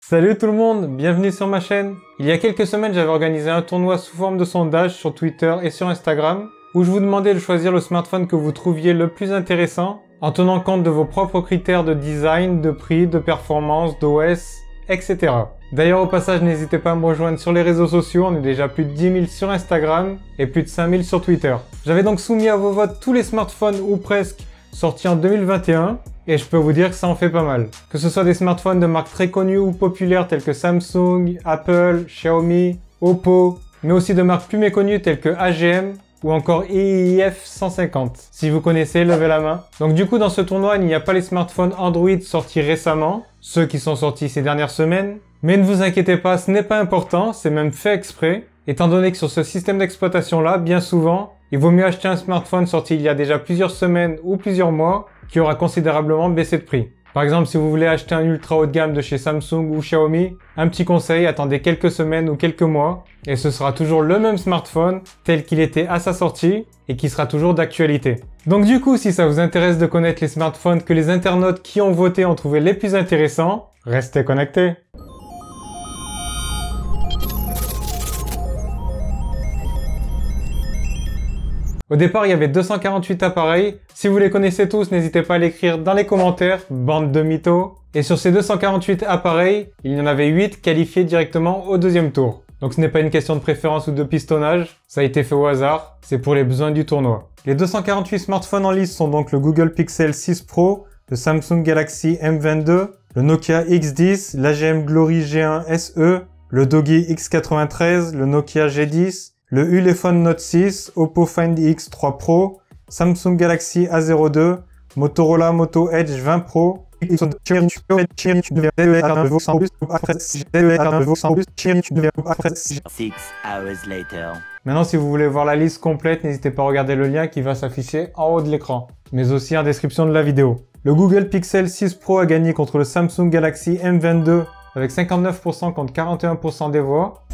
Salut tout le monde, bienvenue sur ma chaîne. Il y a quelques semaines, j'avais organisé un tournoi sous forme de sondage sur Twitter et sur Instagram, où je vous demandais de choisir le smartphone que vous trouviez le plus intéressant, en tenant compte de vos propres critères de design, de prix, de performance, d'OS, etc. D'ailleurs, au passage, n'hésitez pas à me rejoindre sur les réseaux sociaux, on est déjà plus de 10 000 sur Instagram et plus de 5 000 sur Twitter. J'avais donc soumis à vos votes tous les smartphones, ou presque, sortis en 2021, et je peux vous dire que ça en fait pas mal. Que ce soit des smartphones de marques très connues ou populaires telles que Samsung, Apple, Xiaomi, Oppo, mais aussi de marques plus méconnues telles que AGM ou encore EIF 150. Si vous connaissez, levez la main. Donc du coup, dans ce tournoi, il n'y a pas les smartphones Android sortis récemment, ceux qui sont sortis ces dernières semaines. Mais ne vous inquiétez pas, ce n'est pas important, c'est même fait exprès, étant donné que sur ce système d'exploitation-là, bien souvent, il vaut mieux acheter un smartphone sorti il y a déjà plusieurs semaines ou plusieurs mois, qui aura considérablement baissé de prix. Par exemple, si vous voulez acheter un ultra haut de gamme de chez Samsung ou Xiaomi, un petit conseil, attendez quelques semaines ou quelques mois, et ce sera toujours le même smartphone, tel qu'il était à sa sortie, et qui sera toujours d'actualité. Donc du coup, si ça vous intéresse de connaître les smartphones que les internautes qui ont voté ont trouvé les plus intéressants, restez connectés. Au départ, il y avait 248 appareils. Si vous les connaissez tous, n'hésitez pas à l'écrire dans les commentaires, bande de mythos. Et sur ces 248 appareils, il y en avait 8 qualifiés directement au deuxième tour. Donc ce n'est pas une question de préférence ou de pistonnage, ça a été fait au hasard, c'est pour les besoins du tournoi. Les 248 smartphones en liste sont donc le Google Pixel 6 Pro, le Samsung Galaxy M22, le Nokia X10, l'AGM Glory G1 SE, le Doogee X93, le Nokia G10, le Ulefone Note 6, Oppo Find X3 Pro, Samsung Galaxy A02, Motorola Moto Edge 20 Pro, Maintenant, si vous voulez voir la liste complète, n'hésitez pas à regarder le lien qui va s'afficher en haut de l'écran, mais aussi en description de la vidéo. Le Google Pixel 6 Pro a gagné contre le Samsung Galaxy M22 avec 59% contre 41% des voix.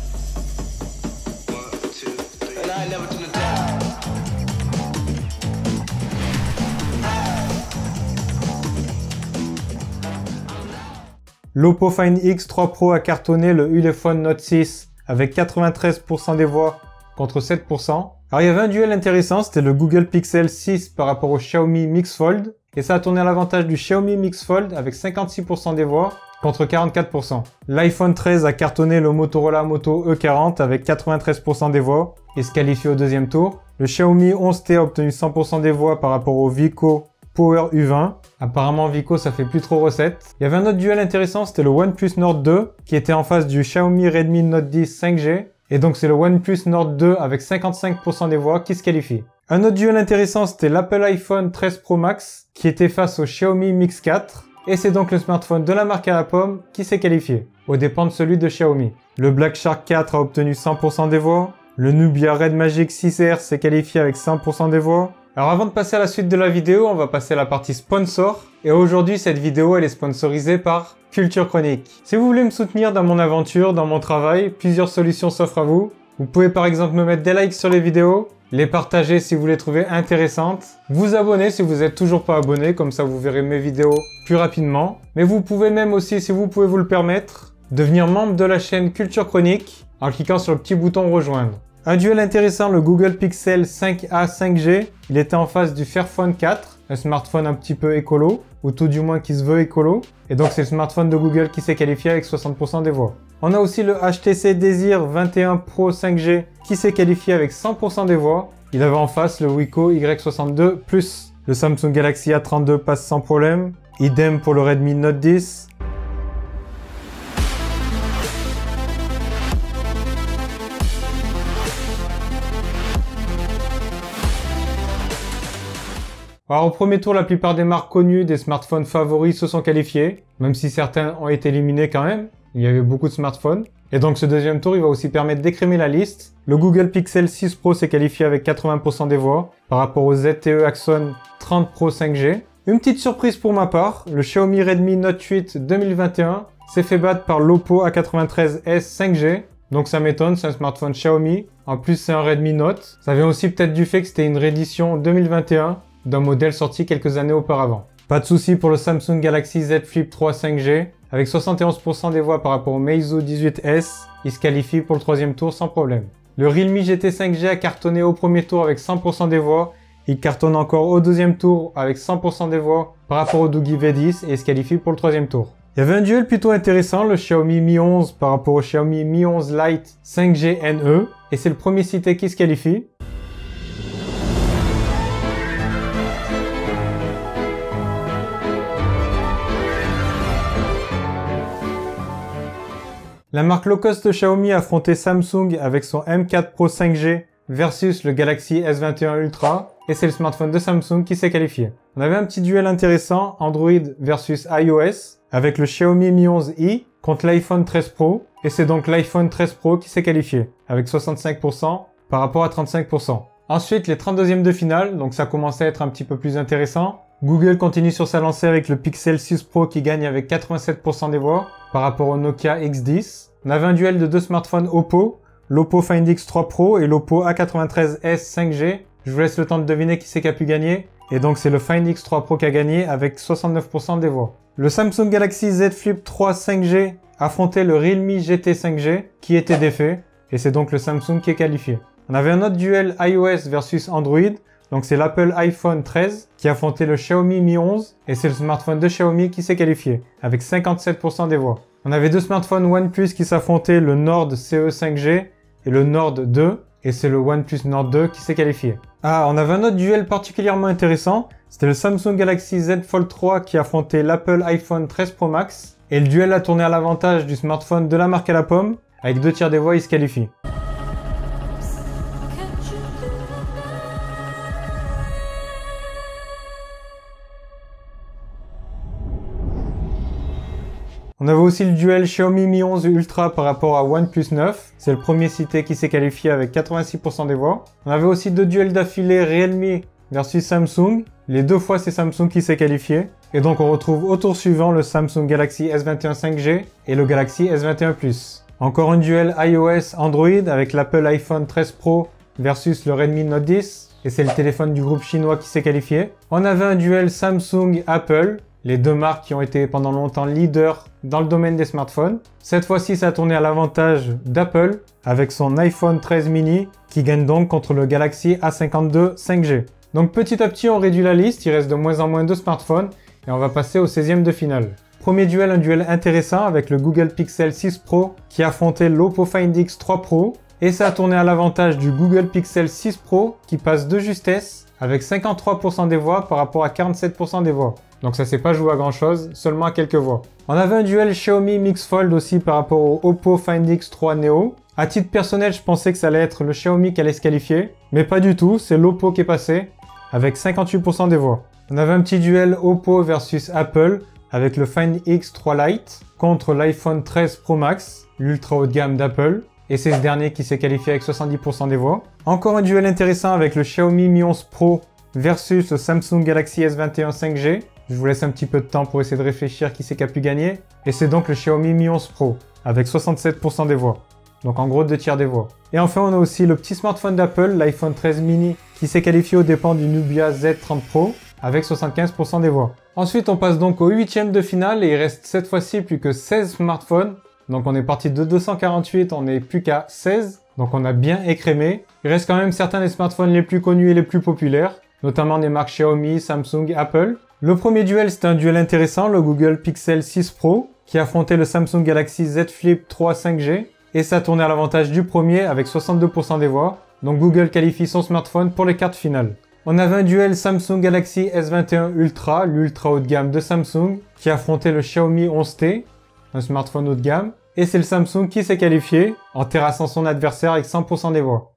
L'Oppo Find X3 Pro a cartonné le Ulefone Note 6 avec 93% des voix contre 7%. Alors il y avait un duel intéressant, c'était le Google Pixel 6 par rapport au Xiaomi Mix Fold. Et ça a tourné à l'avantage du Xiaomi Mix Fold avec 56% des voix contre 44%. L'iPhone 13 a cartonné le Motorola Moto E40 avec 93% des voix et se qualifie au deuxième tour. Le Xiaomi 11T a obtenu 100% des voix par rapport au Vico Power U20. Apparemment Vico ça fait plus trop recette. Il y avait un autre duel intéressant, c'était le OnePlus Nord 2 qui était en face du Xiaomi Redmi Note 10 5G. Et donc c'est le OnePlus Nord 2 avec 55% des voix qui se qualifie. Un autre duel intéressant, c'était l'Apple iPhone 13 Pro Max qui était face au Xiaomi Mix 4. Et c'est donc le smartphone de la marque à la pomme qui s'est qualifié, aux dépens de celui de Xiaomi. Le Black Shark 4 a obtenu 100% des voix. Le Nubia Red Magic 6R s'est qualifié avec 100% des voix. Alors avant de passer à la suite de la vidéo, on va passer à la partie sponsor. Et aujourd'hui, cette vidéo, elle est sponsorisée par Culture Chronique. Si vous voulez me soutenir dans mon aventure, dans mon travail, plusieurs solutions s'offrent à vous. Vous pouvez par exemple me mettre des likes sur les vidéos, les partager si vous les trouvez intéressantes, vous abonner si vous n'êtes toujours pas abonné, comme ça vous verrez mes vidéos plus rapidement. Mais vous pouvez même aussi, si vous pouvez vous le permettre, devenir membre de la chaîne Culture Chronique en cliquant sur le petit bouton rejoindre. Un duel intéressant, le Google Pixel 5a 5G, il était en face du Fairphone 4, un smartphone un petit peu écolo, ou tout du moins qui se veut écolo, et donc c'est le smartphone de Google qui s'est qualifié avec 60% des voix. On a aussi le HTC Desir 21 Pro 5G qui s'est qualifié avec 100% des voix. Il avait en face le Wiko Y62+. Le Samsung Galaxy A32 passe sans problème. Idem pour le Redmi Note 10. Alors au premier tour, la plupart des marques connues des smartphones favoris se sont qualifiées, même si certains ont été éliminés quand même. Il y avait beaucoup de smartphones. Et donc ce deuxième tour, il va aussi permettre d'écrémer la liste. Le Google Pixel 6 Pro s'est qualifié avec 80% des voix par rapport au ZTE Axon 30 Pro 5G. Une petite surprise pour ma part, le Xiaomi Redmi Note 8 2021 s'est fait battre par l'Oppo A93s 5G. Donc ça m'étonne, c'est un smartphone Xiaomi. En plus c'est un Redmi Note. Ça vient aussi peut-être du fait que c'était une réédition 2021 d'un modèle sorti quelques années auparavant. Pas de souci pour le Samsung Galaxy Z Flip 3 5G, avec 71% des voix par rapport au Meizu 18S, il se qualifie pour le troisième tour sans problème. Le Realme GT 5G a cartonné au premier tour avec 100% des voix, il cartonne encore au deuxième tour avec 100% des voix par rapport au Doogee V10 et il se qualifie pour le troisième tour. Il y avait un duel plutôt intéressant, le Xiaomi Mi 11 par rapport au Xiaomi Mi 11 Lite 5G NE, et c'est le premier cité qui se qualifie. La marque low cost de Xiaomi a affronté Samsung avec son M4 Pro 5G versus le Galaxy S21 Ultra, et c'est le smartphone de Samsung qui s'est qualifié. On avait un petit duel intéressant, Android versus iOS, avec le Xiaomi Mi 11i contre l'iPhone 13 Pro, et c'est donc l'iPhone 13 Pro qui s'est qualifié, avec 65% par rapport à 35%. Ensuite, les 32e de finale, donc ça commençait à être un petit peu plus intéressant. Google continue sur sa lancée avec le Pixel 6 Pro qui gagne avec 87% des voix par rapport au Nokia X10. On avait un duel de deux smartphones Oppo, l'Oppo Find X3 Pro et l'Oppo A93s 5G. Je vous laisse le temps de deviner qui c'est qui a pu gagner. Et donc c'est le Find X3 Pro qui a gagné avec 69% des voix. Le Samsung Galaxy Z Flip 3 5G affrontait le Realme GT 5G qui était défait. Et c'est donc le Samsung qui est qualifié. On avait un autre duel iOS versus Android. Donc c'est l'Apple iPhone 13 qui affrontait le Xiaomi Mi 11 et c'est le smartphone de Xiaomi qui s'est qualifié avec 57% des voix. On avait deux smartphones OnePlus qui s'affrontaient, le Nord CE 5G et le Nord 2 et c'est le OnePlus Nord 2 qui s'est qualifié. Ah, on avait un autre duel particulièrement intéressant, c'était le Samsung Galaxy Z Fold 3 qui affrontait l'Apple iPhone 13 Pro Max et le duel a tourné à l'avantage du smartphone de la marque à la pomme. Avec 2 tiers des voix, il se qualifie. On avait aussi le duel Xiaomi Mi 11 Ultra par rapport à OnePlus 9. C'est le premier cité qui s'est qualifié avec 86% des voix. On avait aussi deux duels d'affilée Realme versus Samsung. Les deux fois, c'est Samsung qui s'est qualifié. Et donc, on retrouve au tour suivant le Samsung Galaxy S21 5G et le Galaxy S21 Plus. Encore un duel iOS Android avec l'Apple iPhone 13 Pro versus le Redmi Note 10. Et c'est le téléphone du groupe chinois qui s'est qualifié. On avait un duel Samsung Apple. Les deux marques qui ont été pendant longtemps leaders dans le domaine des smartphones. Cette fois-ci, ça a tourné à l'avantage d'Apple avec son iPhone 13 mini qui gagne donc contre le Galaxy A52 5G. Donc petit à petit, on réduit la liste, il reste de moins en moins de smartphones et on va passer au 16e de finale. Premier duel, un duel intéressant avec le Google Pixel 6 Pro qui affrontait l'Oppo Find X3 Pro et ça a tourné à l'avantage du Google Pixel 6 Pro qui passe de justesse avec 53% des voix par rapport à 47% des voix. Donc ça s'est pas joué à grand chose, seulement à quelques voix. On avait un duel Xiaomi Mix Fold aussi par rapport au Oppo Find X3 Neo. À titre personnel, je pensais que ça allait être le Xiaomi qui allait se qualifier, mais pas du tout, c'est l'Oppo qui est passé, avec 58% des voix. On avait un petit duel Oppo versus Apple, avec le Find X3 Lite contre l'iPhone 13 Pro Max, l'ultra haut de gamme d'Apple, et c'est ce dernier qui s'est qualifié avec 70% des voix. Encore un duel intéressant avec le Xiaomi Mi 11 Pro versus le Samsung Galaxy S21 5G. Je vous laisse un petit peu de temps pour essayer de réfléchir qui c'est qui a pu gagner. Et c'est donc le Xiaomi Mi 11 Pro, avec 67% des voix. Donc en gros 2 tiers des voix. Et enfin on a aussi le petit smartphone d'Apple, l'iPhone 13 mini, qui s'est qualifié aux dépens du Nubia Z30 Pro, avec 75% des voix. Ensuite on passe donc au 8e de finale et il reste cette fois-ci plus que 16 smartphones. Donc on est parti de 248, on n'est plus qu'à 16. Donc on a bien écrémé. Il reste quand même certains des smartphones les plus connus et les plus populaires, notamment des marques Xiaomi, Samsung, Apple. Le premier duel, c'était un duel intéressant, le Google Pixel 6 Pro, qui affrontait le Samsung Galaxy Z Flip 3 5G, et ça tournait à l'avantage du premier avec 62% des voix, donc Google qualifie son smartphone pour les quarts de finale. On avait un duel Samsung Galaxy S21 Ultra, l'ultra haut de gamme de Samsung, qui affrontait le Xiaomi 11T, un smartphone haut de gamme, et c'est le Samsung qui s'est qualifié, en terrassant son adversaire avec 100% des voix.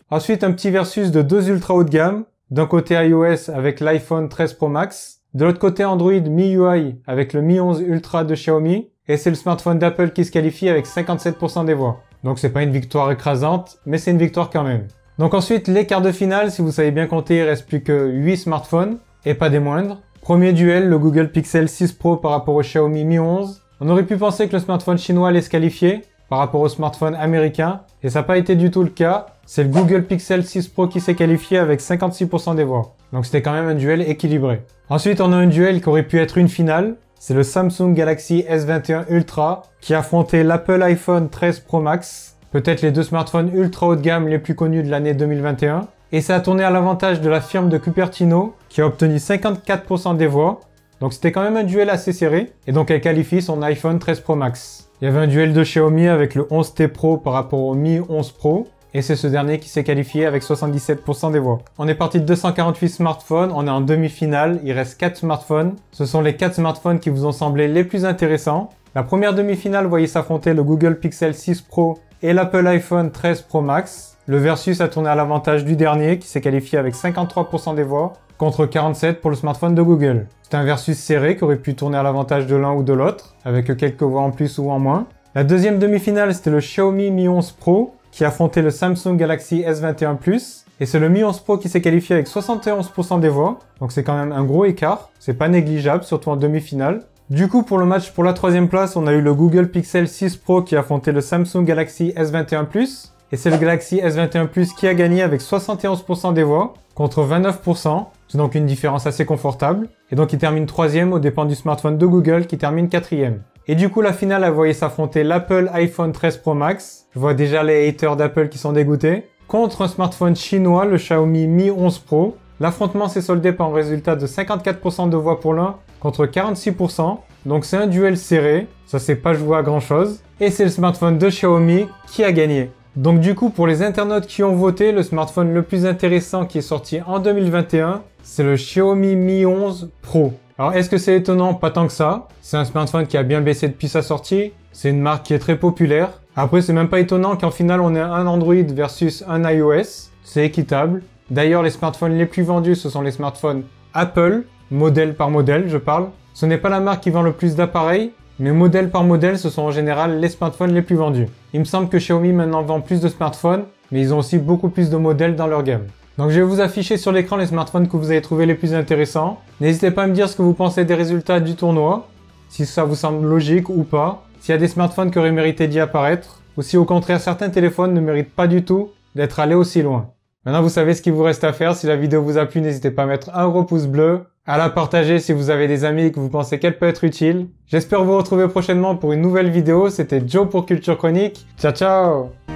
Ensuite, un petit versus de deux ultra haut de gamme. D'un côté iOS avec l'iPhone 13 Pro Max. De l'autre côté Android MIUI avec le Mi 11 Ultra de Xiaomi. Et c'est le smartphone d'Apple qui se qualifie avec 57% des voix. Donc c'est pas une victoire écrasante, mais c'est une victoire quand même. Donc ensuite, les quarts de finale, si vous savez bien compter, il reste plus que 8 smartphones, et pas des moindres. Premier duel, le Google Pixel 6 Pro par rapport au Xiaomi Mi 11. On aurait pu penser que le smartphone chinois allait se qualifier par rapport au smartphone américain, et ça n'a pas été du tout le cas. c'est le Google Pixel 6 Pro qui s'est qualifié avec 56% des voix. Donc c'était quand même un duel équilibré. Ensuite, on a un duel qui aurait pu être une finale. C'est le Samsung Galaxy S21 Ultra qui affrontait l'Apple iPhone 13 Pro Max, peut-être les deux smartphones ultra haut de gamme les plus connus de l'année 2021. Et ça a tourné à l'avantage de la firme de Cupertino qui a obtenu 54% des voix. Donc c'était quand même un duel assez serré. Et donc elle qualifie son iPhone 13 Pro Max. Il y avait un duel de Xiaomi avec le 11T Pro par rapport au Mi 11 Pro. Et c'est ce dernier qui s'est qualifié avec 77% des voix. On est parti de 248 smartphones, on est en demi-finale, il reste 4 smartphones. Ce sont les 4 smartphones qui vous ont semblé les plus intéressants. La première demi-finale voyait s'affronter le Google Pixel 6 Pro et l'Apple iPhone 13 Pro Max. Le versus a tourné à l'avantage du dernier qui s'est qualifié avec 53% des voix contre 47% pour le smartphone de Google. C'est un versus serré qui aurait pu tourner à l'avantage de l'un ou de l'autre, avec quelques voix en plus ou en moins. La deuxième demi-finale, c'était le Xiaomi Mi 11 Pro qui affrontait le Samsung Galaxy S21 Plus. Et c'est le Mi 11 Pro qui s'est qualifié avec 71% des voix. Donc c'est quand même un gros écart. C'est pas négligeable, surtout en demi-finale. Du coup, pour le match pour la troisième place, on a eu le Google Pixel 6 Pro qui affrontait le Samsung Galaxy S21 Plus. Et c'est le Galaxy S21 Plus qui a gagné avec 71% des voix contre 29%. C'est donc une différence assez confortable. Et donc il termine troisième aux dépens du smartphone de Google qui termine quatrième. Et du coup, la finale a voyé s'affronter l'Apple iPhone 13 Pro Max. Je vois déjà les haters d'Apple qui sont dégoûtés. Contre un smartphone chinois, le Xiaomi Mi 11 Pro. L'affrontement s'est soldé par un résultat de 54% de voix pour l'un contre 46%. Donc c'est un duel serré. Ça s'est pas joué à grand chose. Et c'est le smartphone de Xiaomi qui a gagné. Donc du coup, pour les internautes qui ont voté, le smartphone le plus intéressant qui est sorti en 2021, c'est le Xiaomi Mi 11 Pro. Alors est-ce que c'est étonnant? Pas tant que ça. C'est un smartphone qui a bien baissé depuis sa sortie. C'est une marque qui est très populaire. Après, c'est même pas étonnant qu'en finale on ait un Android versus un iOS. C'est équitable. D'ailleurs, les smartphones les plus vendus, ce sont les smartphones Apple, modèle par modèle, je parle. Ce n'est pas la marque qui vend le plus d'appareils, mais modèle par modèle, ce sont en général les smartphones les plus vendus. Il me semble que Xiaomi maintenant vend plus de smartphones, mais ils ont aussi beaucoup plus de modèles dans leur gamme. Donc je vais vous afficher sur l'écran les smartphones que vous avez trouvés les plus intéressants. N'hésitez pas à me dire ce que vous pensez des résultats du tournoi, si ça vous semble logique ou pas, s'il y a des smartphones qui auraient mérité d'y apparaître, ou si au contraire certains téléphones ne méritent pas du tout d'être allés aussi loin. Maintenant vous savez ce qu'il vous reste à faire. Si la vidéo vous a plu, n'hésitez pas à mettre un gros pouce bleu, à la partager si vous avez des amis et que vous pensez qu'elle peut être utile. J'espère vous retrouver prochainement pour une nouvelle vidéo. C'était Joe pour Culture Chronique. Ciao ciao!